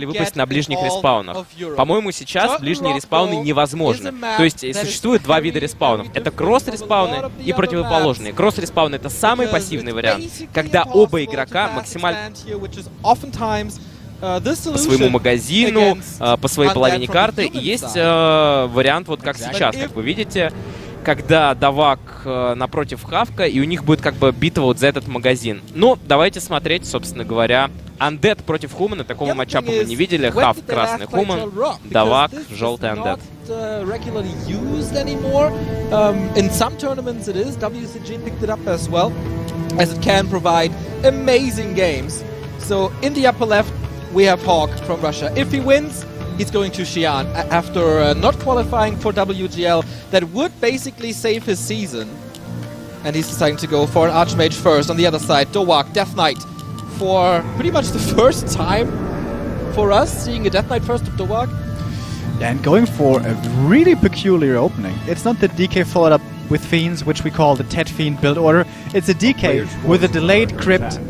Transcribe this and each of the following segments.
если выпасть на ближних респаунах. По-моему, сейчас ближние респауны невозможны. То есть существует два вида респаунов. Это кросс-респауны и противоположные. Кросс-респауны — это самый пассивный вариант, когда оба игрока максимально по своему магазину, по своей половине карты. И есть вариант, вот как сейчас, как вы видите, когда DOWAQ напротив Хавка, и у них будет как бы битва вот за этот магазин. Ну, давайте смотреть, собственно говоря. Undead против Хумана, такого матчапа мы не видели. Хав — красный Хуман, DOWAQ — желтый Undead. Regularly used anymore. In some tournaments it is. WCG picked it up as well, as it can provide amazing games. So in the upper left we have HAWK from Russia. If he wins, he's going to Xi'an after not qualifying for WGL. That would basically save his season. And he's deciding to go for an Archmage first. On the other side, DOWAQ, Death Knight. For pretty much the first time for us, seeing a Death Knight first of DOWAQ. And going for a really peculiar opening. It's not the DK followed up with Fiends, which we call the Tet Fiend build order. It's a DK with a delayed crypt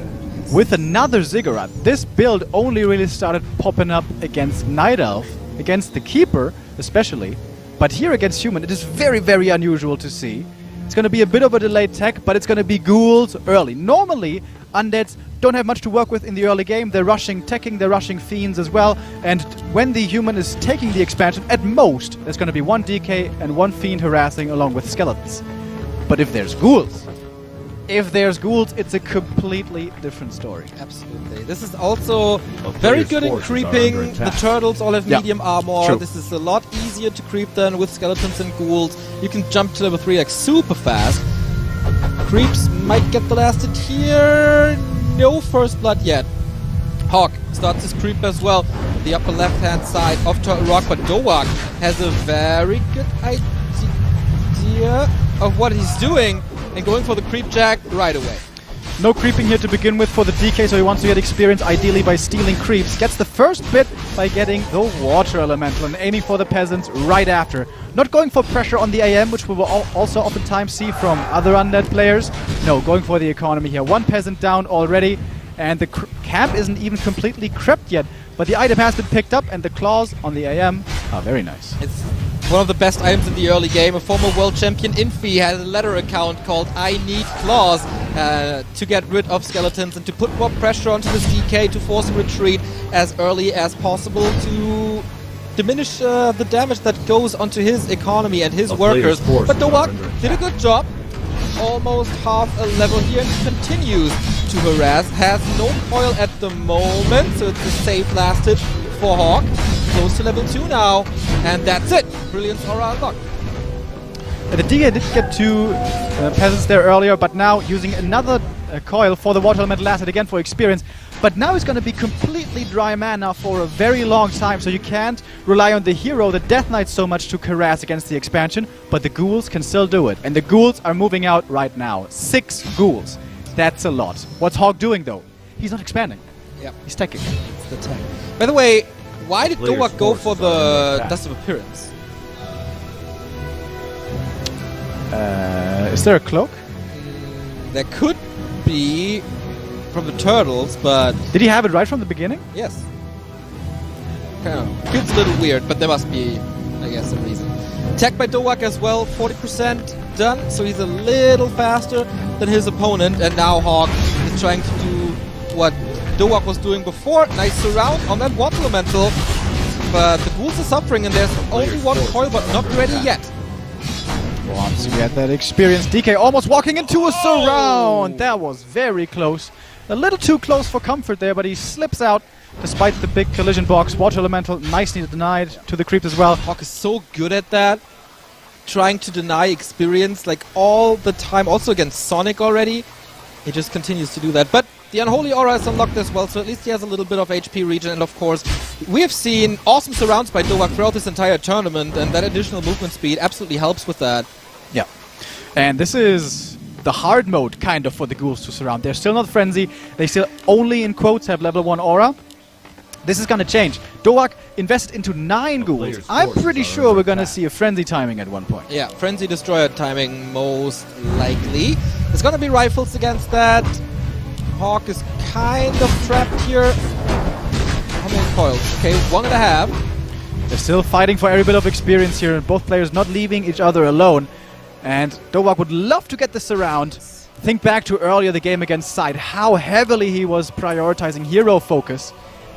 with another Ziggurat. This build only really started popping up against Night Elf, against the Keeper especially. But here against Human, it is very, very unusual to see. It's going to be a bit of a delayed tech, but it's going to be ghouls early. Normally, Undeads don't have much to work with in the early game. They're rushing teching, they're rushing Fiends as well. And when the Human is taking the expansion, at most, there's going to be one DK and one Fiend harassing along with Skeletons. But if there's ghouls, it's a completely different story. Absolutely. This is also very good in creeping. The turtles all have medium armor. True. This is a lot easier to creep than with skeletons and ghouls. You can jump to level 3 like super fast. Creeps might get blasted here. No first blood yet. HAWK starts his creep as well. The upper left-hand side of Turtle Rock, but DOWAQ has a very good idea of what he's doing and going for the creep jack right away. No creeping here to begin with for the DK, so he wants to get experience ideally by stealing creeps. Gets the first bit by getting the Water Elemental and aiming for the Peasants right after. Not going for pressure on the AM, which we will also oftentimes see from other Undead players. No, going for the economy here. One Peasant down already, and the camp isn't even completely crept yet. But the item has been picked up, and the claws on the AM are very nice. It's one of the best items in the early game. A former world champion Infi had a letter account called I Need Claws to get rid of skeletons and to put more pressure onto this DK to force a retreat as early as possible to diminish the damage that goes onto his economy and his workers. But DOWAQ did a good job. Almost half a level here and continues to harass. Has no coil at the moment, so it's a safe last hit for HAWK. Close to level 2 now, and that's it. Brilliance Aura unlocked. The DK did get two Peasants there earlier, but now using another coil for the Water Elemental Acid again for experience. But now it's going to be completely dry mana for a very long time, so you can't rely on the hero, the Death Knight, so much to harass against the expansion, but the ghouls can still do it. And the ghouls are moving out right now. 6 ghouls. That's a lot. What's HAWK doing though? He's not expanding. Yep. He's teching. It's the tech. By the way, why did DOWAQ go for the Dust of Appearance? Is there a cloak? There could be from the turtles, but... Did he have it right from the beginning? Yes. Kind of feels a little weird, but there must be, I guess, a reason. Tech by DOWAQ as well, 40% done, so he's a little faster than his opponent, and now HAWK is trying to do what DOWAQ was doing before. Nice surround on that Water Elemental, but the ghouls are suffering, and there's only one coil, but not ready yet. Wants to get that experience. DK almost walking into a surround. That was very close. A little too close for comfort there, but he slips out despite the big collision box. Water Elemental nicely denied to the creep as well. HAWK is so good at that. Trying to deny experience like all the time. Also against Sonic already. He just continues to do that. But the Unholy Aura is unlocked as well, so at least he has a little bit of HP regen. And of course, we have seen awesome surrounds by DOWAQ throughout this entire tournament, and that additional movement speed absolutely helps with that. Yeah. And this is the hard mode, kind of, for the ghouls to surround. They're still not Frenzy. They still only, in quotes, have level 1 aura. This is going to change. DOWAQ invested into 9 ghouls. I'm pretty sure we're going to see a Frenzy timing at one point. Yeah, Frenzy Destroyer timing most likely. There's going to be rifles against that. HAWK is kind of trapped here. How many coils. Okay, 1.5. They're still fighting for every bit of experience here, and both players not leaving each other alone. And DOWAQ would love to get this around. Think back to earlier the game against Side, how heavily he was prioritizing hero focus.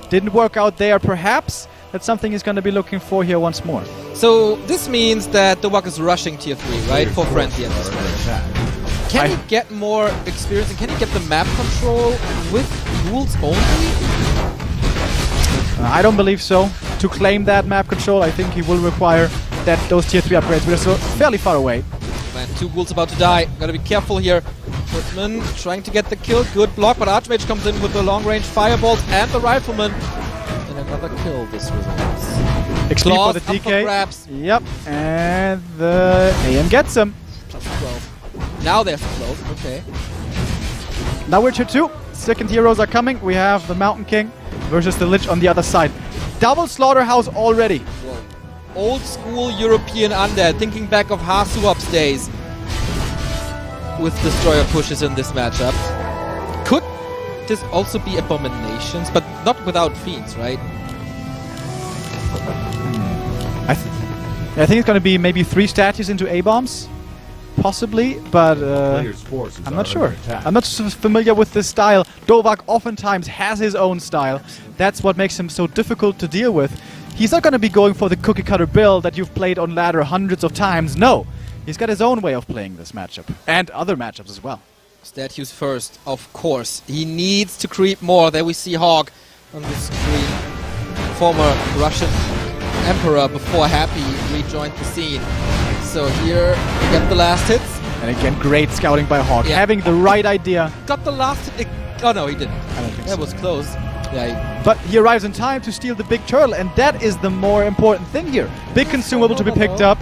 Didn't work out there, perhaps. That's something he's going to be looking for here once more. So this means that DOWAQ is rushing tier 3, right? For Frenzy at this point. Can he get more experience and can he get the map control with ghouls only? I don't believe so. To claim that map control, I think he will require that those tier 3 upgrades, but they're still fairly far away. Man, 2 ghouls about to die. Gotta be careful here. Footman trying to get the kill. Good block, but Archmage comes in with the long-range fireballs and the Rifleman. And another kill this results. XP for the DK. Grabs. Yep, and the AM gets him. Plus 12. Now there's a close. Okay. Now we're tier 2. Second heroes are coming. We have the Mountain King versus the Lich on the other side. Double Slaughterhouse already. Whoa. Old school European undead, thinking back of Hasuop's days with Destroyer pushes in this matchup. Could this also be Abominations, but not without Fiends, right? I think it's going to be maybe 3 statues into A-bombs, possibly, but I'm not sure. I'm not so familiar with this style. DOWAQ oftentimes has his own style. That's what makes him so difficult to deal with. He's not going to be going for the cookie-cutter build that you've played on ladder hundreds of times. No, he's got his own way of playing this matchup, and other matchups as well. Statues first, of course. He needs to creep more. There we see Hawk on the screen. Former Russian Emperor before Happy rejoined the scene. So here we get the last hits. And again, great scouting by Hawk, Yeah. having the right idea. Got the last hit. Oh no, he didn't. I don't think That so. was close. Yeah. But he arrives in time to steal the big turtle, and that is the more important thing here. Big consumable to be picked up.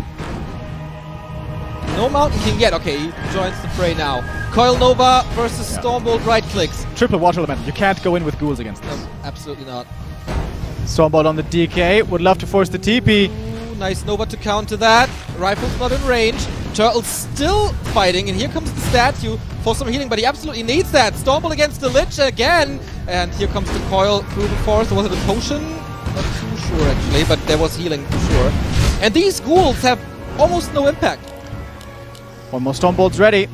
No Mountain King yet. Okay, he joins the fray now. Coil Nova versus Stormbolt right clicks. Triple water element. You can't go in with ghouls against this. No, absolutely not. Stormbolt on the DK. Would love to force the TP. Ooh, nice Nova to counter that. Rifle's not in range. Turtle's still fighting, and here comes the statue for some healing, but he absolutely needs that. Stormbolt against the Lich again. And here comes the coil through the forest. Was it a potion? Not too sure, actually, but there was healing for sure. And these ghouls have almost no impact. One more Stormbolt's ready.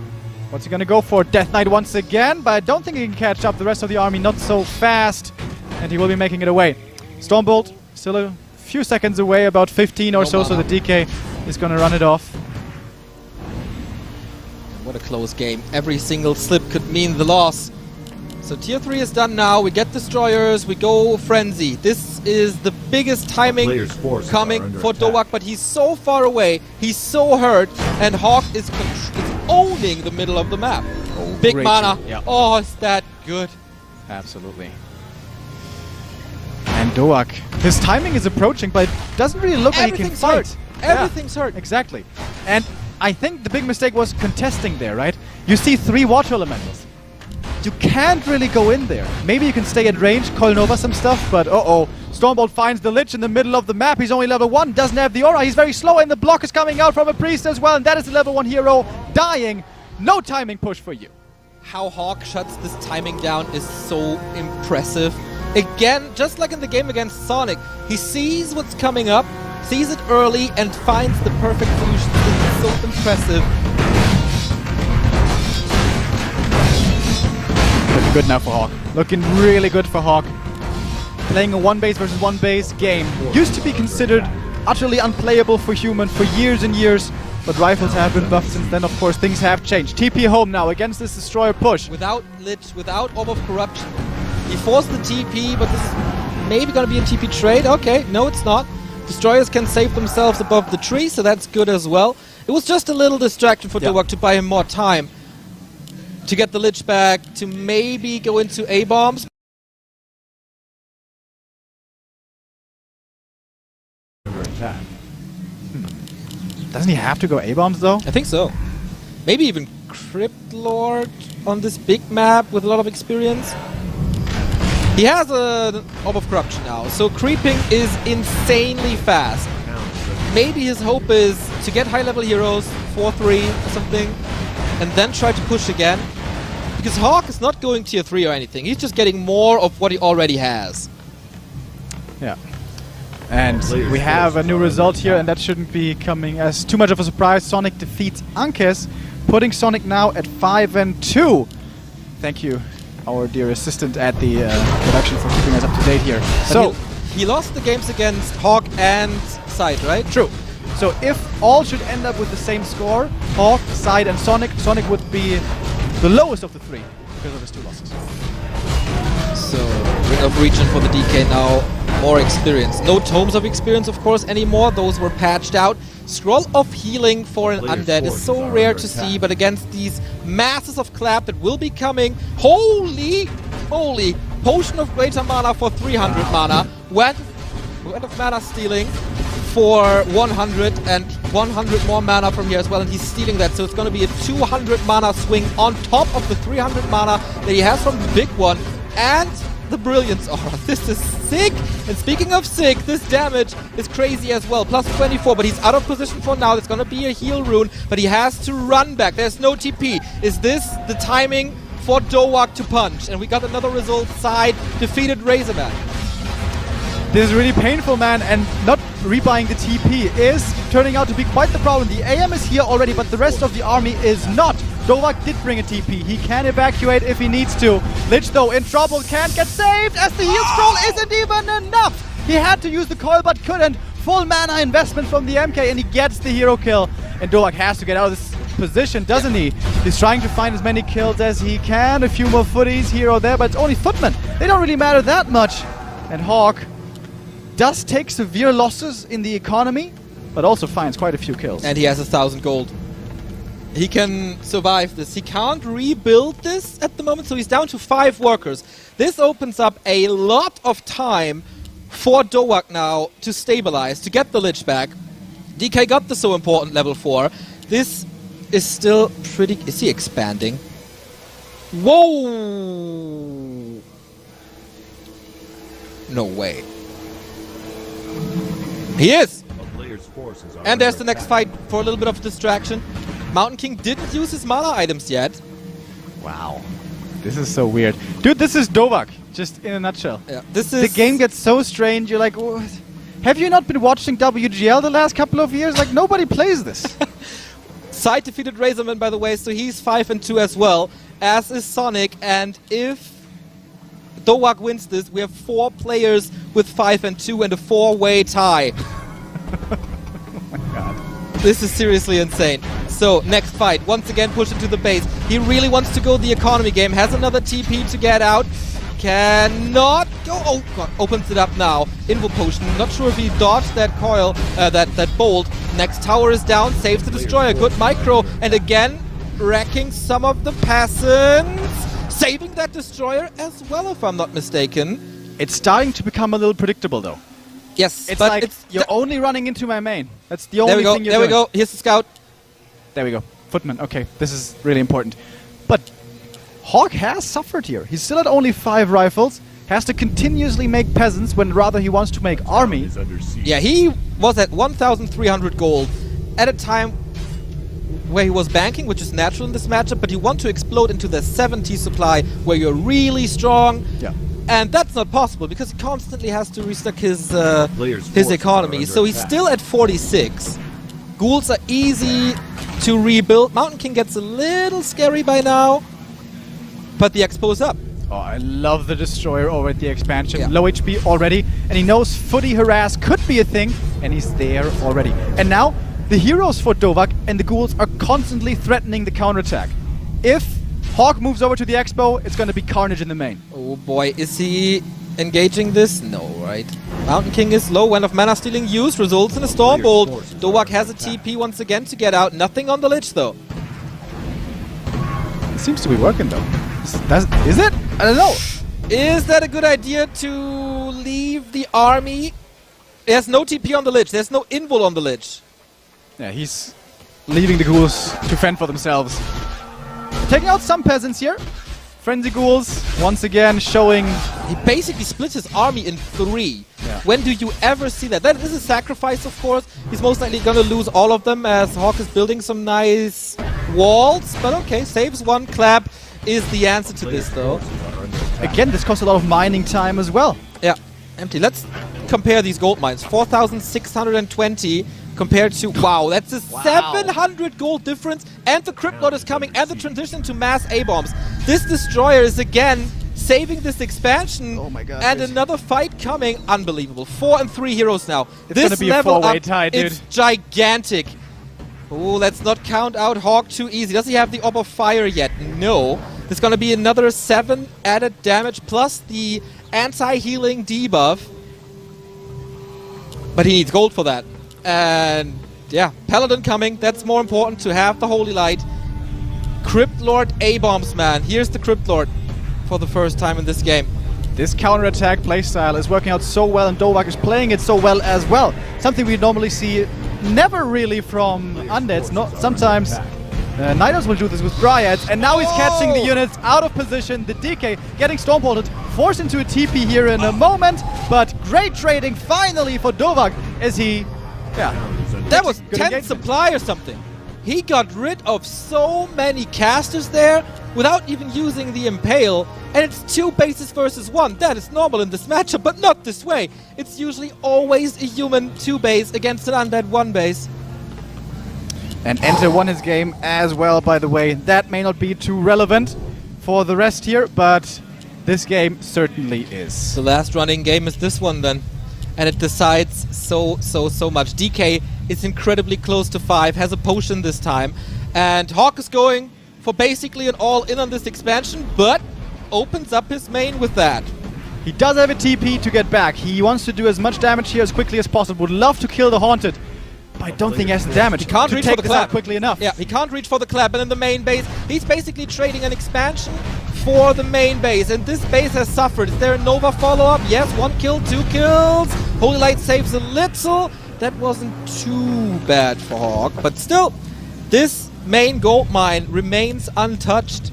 What's he gonna go for? Death Knight once again, but I don't think he can catch up the rest of the army, not so fast. And he will be making it away. Stormbolt still a few seconds away, about 15 or so, so the DK is gonna run it off. What a close game. Every single slip could mean the loss. So tier 3 is done now. We get destroyers, we go frenzy. This is the biggest timing coming for DOWAQ, but he's so far away, he's so hurt, and Hawk is owning the middle of the map. Big great mana. shot, yeah. Oh, is that good? Absolutely. And DOWAQ, his timing is approaching, but it doesn't really look like he can fight. Hurt. Everything's hurt. Exactly. And I think the big mistake was contesting there, right? You see 3 water elementals. You can't really go in there. Maybe you can stay at range, Coil Nova some stuff, but uh-oh. Stormbolt finds the Lich in the middle of the map. He's only level 1, doesn't have the aura. He's very slow, and the block is coming out from a priest as well, and that is the level 1 hero dying. No timing push for you. How Hawk shuts this timing down is so impressive. Again, just like in the game against Sonic, he sees what's coming up, sees it early, and finds the perfect solution. This is so impressive. Looking good now for Hawk. Looking really good for Hawk. Playing a 1 base versus 1 base game used to be considered utterly unplayable for human for years and years, but rifles have been buffed since then. Of course, things have changed. TP home now against this destroyer push. Without Lich, without Orb of Corruption. He forced the TP, but this is maybe going to be a TP trade. Okay, no it's not. Destroyers can save themselves above the tree, so that's good as well. It was just a little distraction for DOWAQ to buy him more time. To get the Lich back, to maybe go into A-bombs. Doesn't he have to go A-bombs though? I think so. Maybe even Crypt Lord on this big map with a lot of experience. He has an Orb of Corruption now, so creeping is insanely fast. Maybe his hope is to get high-level heroes, 4-3 or something, and then try to push again. Because Hawk is not going tier 3 or anything, he's just getting more of what he already has. Yeah. And we have a new result here, and that shouldn't be coming as too much of a surprise. Sonic defeats Ankes, putting Sonic now at 5-2. Thank you, our dear assistant at the production, for keeping us up to date here. But so he lost the games against Hawk and Side, right? True. So if all should end up with the same score, Hawk, Side, and Sonic would be the lowest of the three because of his 2 losses. So, Ring of Region for the DK now, more experience. No Tomes of Experience, of course, anymore. Those were patched out. Scroll of Healing for an Undead is so rare to see, but against these masses of clap that will be coming, holy moly! Potion of Greater Mana for 300 mana. Went of Mana Stealing for 100, and 100 more mana from here as well, and he's stealing that, so it's going to be a 200 mana swing on top of the 300 mana that he has from the big one. And the Brilliance Aura. This is sick! And speaking of sick, this damage is crazy as well. Plus 24, but he's out of position for now. There's gonna be a heal rune, but he has to run back. There's no TP. Is this the timing for DOWAQ to punch? And we got another result. Side defeated Razorback. This is really painful, man, and not rebuying the TP is turning out to be quite the problem. The AM is here already, but the rest of the army is not. DOWAQ did bring a TP. He can evacuate if he needs to. Lich, though, in trouble, can't get saved as the heal scroll isn't even enough. He had to use the coil, but couldn't. Full mana investment from the MK, and he gets the hero kill. And DOWAQ has to get out of this position, doesn't he? He's trying to find as many kills as he can. A few more footies here or there, but it's only footmen. They don't really matter that much. And Hawk does take severe losses in the economy, but also finds quite a few kills. And he has 1,000 gold. He can survive this. He can't rebuild this at the moment, so he's down to 5 workers. This opens up a lot of time for DOWAQ now to stabilize, to get the Lich back. DK got the so important level 4. This is still pretty... Is he expanding? Whoa! No way. He is! And there's the next fight for a little bit of distraction. Mountain King didn't use his mana items yet. Wow. This is so weird. Dude, this is DOWAQ, just in a nutshell. Yeah, this is... The game gets so strange, you're like, what? Have you not been watching WGL the last couple of years? Like, nobody plays this. Side defeated Razorman, by the way, so he's 5-2 as well, as is Sonic, and if DOWAQ wins this, we have 4 players with 5-2 and a 4-way tie. Oh my god. This is seriously insane. So, next fight, once again push into the base. He really wants to go the economy game, has another TP to get out. Cannot go. Oh god, opens it up now. Invo Potion, not sure if he dodged that coil, that bolt. Next tower is down, saves the destroyer. Good micro, and again, wrecking some of the peasants. Saving that destroyer as well, if I'm not mistaken. It's starting to become a little predictable, though. Yes, it's but like it's you're only running into my main. That's the only thing you're doing. There we go. Here's the scout. There we go. Footman. Okay, this is really important. But Hawk has suffered here. He's still at only 5 rifles. Has to continuously make peasants when rather he wants to make army. Yeah, he was at 1,300 gold at a time where he was banking, which is natural in this matchup, but you want to explode into the 70 supply where you're really strong. Yeah. And that's not possible because he constantly has to restock his economy. So he's still at 46. Ghouls are easy to rebuild. Mountain King gets a little scary by now, but the expo's up. Oh, I love the destroyer over at the expansion. Yeah. Low HP already, and he knows footy harass could be a thing, and he's there already. And now the heroes for DOWAQ and the ghouls are constantly threatening the counterattack. If Hawk moves over to the expo, it's going to be carnage in the main. Oh boy, is he engaging this? No, right? Mountain King is low. When of mana stealing used results in a Storm Bolt. DOWAQ has a TP once again to get out. Nothing on the Lich though. It seems to be working though. Is it? I don't know. Is that a good idea to leave the army? There's no TP on the Lich. There's no invul on the Lich. Yeah, he's leaving the ghouls to fend for themselves. Taking out some peasants here. Frenzy ghouls once again showing... He basically split his army in 3. Yeah. When do you ever see that? That is a sacrifice, of course. He's most likely going to lose all of them as Hawk is building some nice walls. But okay, saves 1. Clap is the answer to this, though. Again, this costs a lot of mining time as well. Yeah, empty. Let's compare these gold mines. 4,620 compared to, wow, that's a 700 gold difference. And the Crypt Lord is coming, and the transition to mass A-bombs. This destroyer is again saving this expansion. Oh my god. And another fight coming. Unbelievable. 4 and 3 heroes now. It's this gonna be a level four-way up, tie, dude. it's gigantic. Oh, let's not count out Hawk too easy. Does he have the Orb of Fire yet? No. There's gonna be another 7 added damage plus the anti-healing debuff. But he needs gold for that. And yeah, Paladin coming. That's more important to have the Holy Light. Crypt Lord A-bombs, man. Here's the Crypt Lord for the first time in this game. This counter-attack playstyle is working out so well, and DOWAQ is playing it so well as well. Something we normally see never really from Undeads. Sometimes Nidos will do this with Dryads, and now he's catching the units out of position. The DK getting Stormbolted, forced into a TP here in a moment, but great trading finally for DOWAQ as he, that was 10 supply or something. He got rid of so many casters there without even using the Impale, and it's 2 bases versus 1. That is normal in this matchup, but not this way. It's usually always a human 2 base against an undead 1 base. And Enter won his game as well, by the way. That may not be too relevant for the rest here, but this game certainly is. The last running game is this one then. And it decides so much. DK is incredibly close to 5, has a potion this time. And Hawk is going for basically an all-in on this expansion, but opens up his main with that. He does have a TP to get back. He wants to do as much damage here as quickly as possible. Would love to kill the Haunted, but I don't think he has the damage. He can't reach for the clap quickly enough. Yeah, he can't reach for the clap. And in the main base, he's basically trading an expansion for the main base. And this base has suffered. Is there a Nova follow-up? Yes, 1 kill, 2 kills. Holy Light saves a little. That wasn't too bad for Hawk. But still, this main gold mine remains untouched.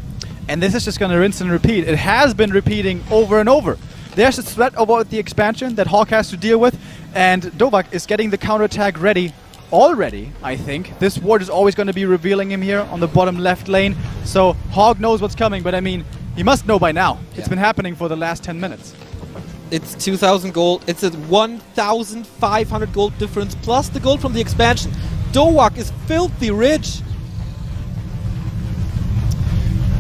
And this is just going to rinse and repeat. It has been repeating over and over. There's a threat about the expansion that Hawk has to deal with, and DOWAQ is getting the counterattack ready already, I think. This ward is always going to be revealing him here on the bottom left lane, so Hawk knows what's coming, but I mean, he must know by now. Yeah. It's been happening for the last 10 minutes. It's 2,000 gold. It's a 1,500 gold difference, plus the gold from the expansion. DOWAQ is filthy rich.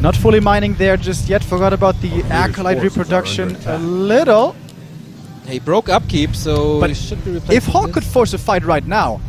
Not fully mining there just yet. Forgot about the Acolyte reproduction a little. He broke upkeep, so but he should be replaced. If Hawk could force a fight right now,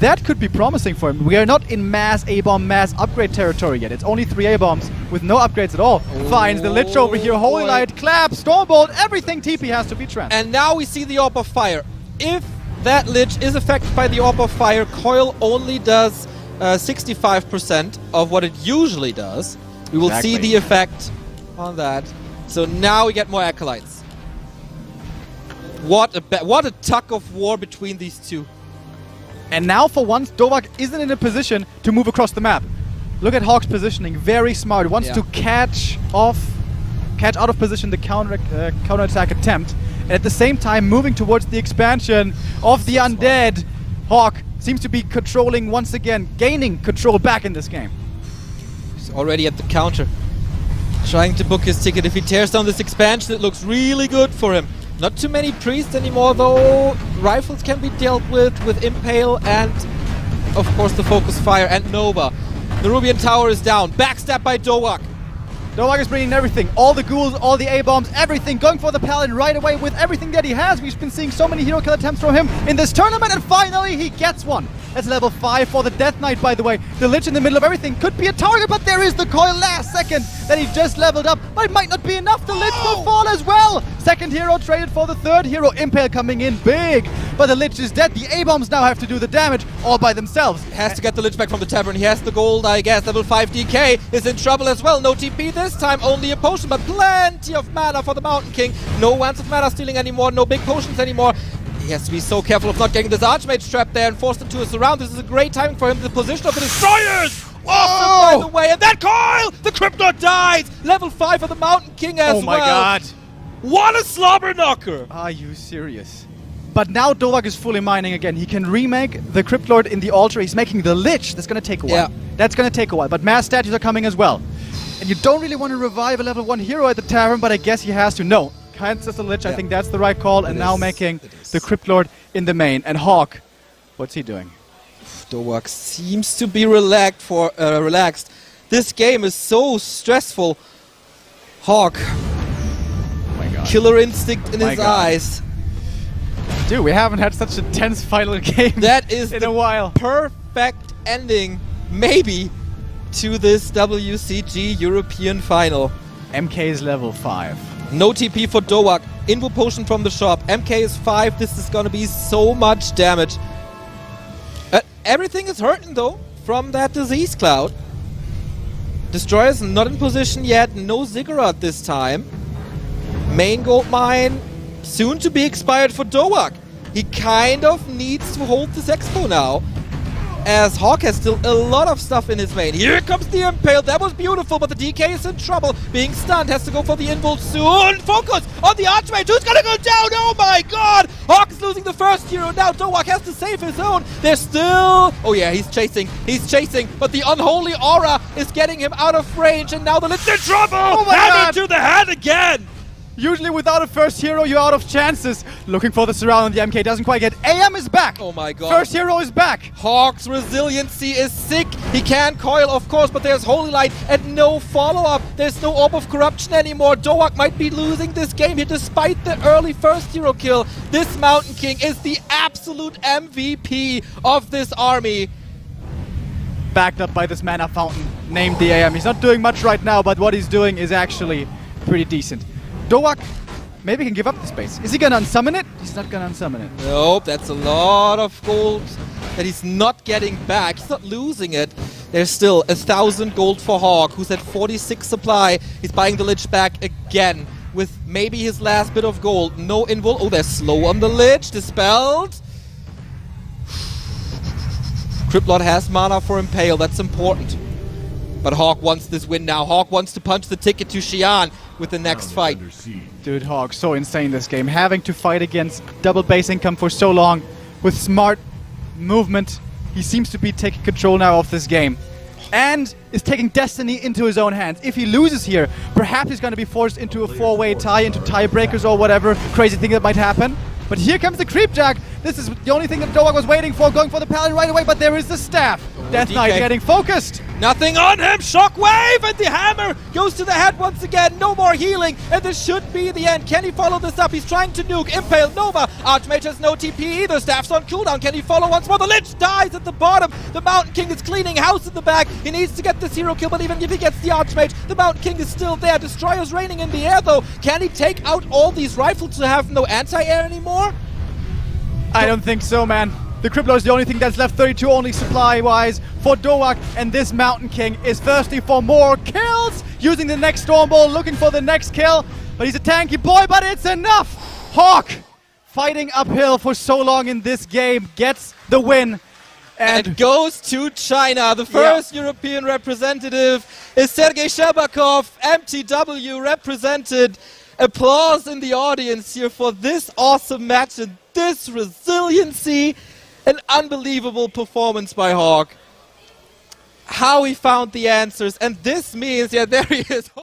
that could be promising for him. We are not in mass A-bomb, mass upgrade territory yet. It's only 3 A-bombs with no upgrades at all. Finds the Lich over here. Holy Light, Clap, Stormbolt, everything TP has to be transferred. And now we see the Orb of Fire. If that Lich is affected by the Orb of Fire, Coil only does 65% of what it usually does. We will see the effect on that. So now we get more Acolytes. What a tug of war between these two. And now for once, DOWAQ isn't in a position to move across the map. Look at Hawk's positioning, very smart. Wants to catch out of position the counterattack attempt. And at the same time, moving towards the expansion of the Undead. Hawk seems to be controlling once again, gaining control back in this game. He's already at the counter, trying to book his ticket. If he tears down this expansion, it looks really good for him. Not too many priests anymore, though. Rifles can be dealt with Impale and, of course, the Focus Fire and Nova. The Rubian Tower is down. Backstab by DOWAQ. DOWAQ is bringing everything. All the ghouls, all the A-bombs, everything. Going for the Paladin right away with everything that he has. We've been seeing so many hero kill attempts from him in this tournament, and finally he gets one. That's level 5 for the Death Knight, by the way. The Lich in the middle of everything could be a target, but there is the coil last second that he just leveled up. But it might not be enough. The Lich will fall as well. Second hero traded for the third hero. Impale coming in big. But the Lich is dead. The A-bombs now have to do the damage all by themselves. Has to get the Lich back from the Tavern. He has the gold, I guess. Level 5 DK is in trouble as well. No TP this time, only a potion, but plenty of mana for the Mountain King. No Wands of Mana stealing anymore. No big potions anymore. He has to be so careful of not getting this Archmage trap there and forced into a surround. This is a great timing for him. The position of the Destroyers! Awesome, by the way. And that coil! The Crypto dies! Level 5 for the Mountain King as well. Oh my god. What a slobber knocker! Are you serious? But now DOWAQ is fully mining again. He can remake the Crypt Lord in the altar. He's making the Lich. That's going to take a while. Yeah. That's going to take a while. But mass statues are coming as well. And you don't really want to revive a level 1 hero at the Tavern, but I guess he has to. No. cancels the Lich. I think that's the right call. And now making the Crypt Lord in the main. And HAWK, what's he doing? DOWAQ seems to be relaxed. This game is so stressful. HAWK, Oh my god. killer instinct in My his God. eyes. Dude, we haven't had such a tense final game That is in a while. perfect ending, maybe, to this WCG European final. MK is level 5. No TP for DOWAQ. Invo potion from the shop. MK is 5. This is gonna be so much damage. Everything is hurting though from that disease cloud. Destroyer's not in position yet. No Ziggurat this time. Main gold mine soon to be expired for DOWAQ. He kind of needs to hold this expo now, as HAWK has still a lot of stuff in his main. Here comes the Impale. That was beautiful, but the DK is in trouble. Being stunned, has to go for the invul soon. Focus on the Archmage, who's gonna go down. Oh my god! HAWK is losing the first hero now. DOWAQ has to save his own. There's still... Oh yeah, he's chasing, but the Unholy Aura is getting him out of range, and now the Lich in trouble! Oh my god! To the head again! Usually without a first hero, you're out of chances. Looking for the surround, and the MK doesn't quite get. AM is back! Oh my god. First hero is back! HAWK's resiliency is sick. He can coil, of course, but there's Holy Light and no follow-up. There's no Orb of Corruption anymore. DOWAQ might be losing this game here despite the early first hero kill. This Mountain King is the absolute MVP of this army. Backed up by this mana fountain named the AM. He's not doing much right now, but what he's doing is actually pretty decent. DOWAQ maybe can give up the space. Is he gonna unsummon it? He's not gonna unsummon it. Nope, that's a lot of gold that he's not getting back. He's not losing it. There's still 1,000 gold for HAWK, who's at 46 supply. He's buying the Lich back again with maybe his last bit of gold. No invul. Oh, they're slow on the Lich. Dispelled. Crypt Lord has mana for Impale. That's important. But HAWK wants this win now. HAWK wants to punch the ticket to Xi'an with the next fight. Dude, HAWK, so insane this game. Having to fight against double base income for so long with smart movement. He seems to be taking control now of this game. And is taking destiny into his own hands. If he loses here, perhaps he's going to be forced into a 4-way tie, into tiebreakers or whatever crazy thing that might happen. But here comes the Creepjack. This is the only thing that DOWAQ was waiting for, going for the Paladin right away, but there is the staff. Death DK. Knight getting focused. Nothing on him! Shockwave! And the hammer goes to the head once again. No more healing, and this should be the end. Can he follow this up? He's trying to nuke. Impale, Nova. Archmage has no TP either. Staff's on cooldown. Can he follow once more? The Lich dies at the bottom. The Mountain King is cleaning house in the back. He needs to get this hero kill, but even if he gets the Archmage, the Mountain King is still there. Destroyer's raining in the air, though. Can he take out all these rifles to have no anti-air anymore? I don't think so, man. The Crypt Lord is the only thing that's left, 32 only supply-wise for DOWAQ, and this Mountain King is thirsty for more kills, using the next Storm Ball, looking for the next kill, but he's a tanky boy, but it's enough! HAWK, fighting uphill for so long in this game, gets the win. And goes to China. The first European representative is Sergei Shebakov, MTW represented. Applause in the audience here for this awesome match and this resiliency. An unbelievable performance by HAWK. How he found the answers, and this means, yeah, there he is.